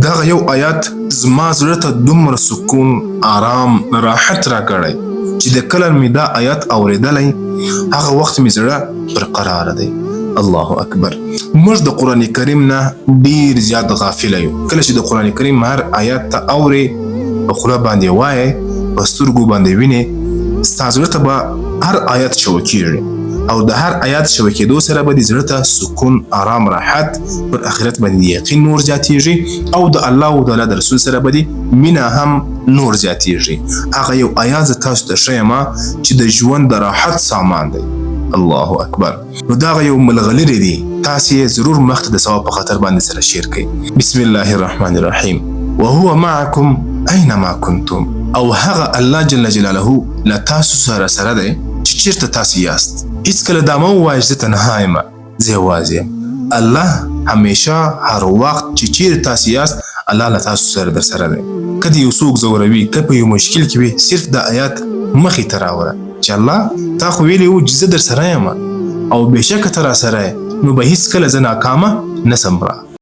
دغه یو آیات زما زړه ته دومره سکون، آرام، راحت راکړی چې د کله مې دا آیات اورېدلی هغه وخت مې زړه برقراره دی. الله اکبر. موږ د قرآن کریم نه ډیر زیات غافله یو. کله چې د قرآن کریم هر آیات ته اورې، په خوله باندې وایې، په سترګو باندې وینې، ستا زړه ته به هر آیات شوه کېږي او د هر آیات شوه کېدو سره به د زړه ته سکون، آرام، راحت، پر آخرت باندې یقین نور زیاتېږي او د الله او د الله د رسول سره به د مینه هم نور زیاتېږي. هغه یو آیات زه تاسو ته ښیم چې د ژوند د راحت سامان دی. الله اکبر. نو دغه یو ملغلرې دي، تاسې یې ضرور مخته د ثواب په خاطر باندې سره شیر کړئ. بسم الله الرحمن الرحیم. وهو معکم اینما کنتم. او هغه الله جل جلاله له تاسو سره دی چې چیرته تاسو یاست. هیڅکله دا مه ووایئ چې زه تنها یم، زه یوازې یم. الله همیشه هر وخت چې چیرته تاسو یاست الله له تاسو سره در سره دی. که د یو څوک ځوروي، که په یو مشکل کې وي، صرف د آیات مخې ته راوړه چې الله تا خو ویلي وو چې زه در سره یم او بېشکه ته را سره یې، نو به هیڅکله زه ناکامه نه سم.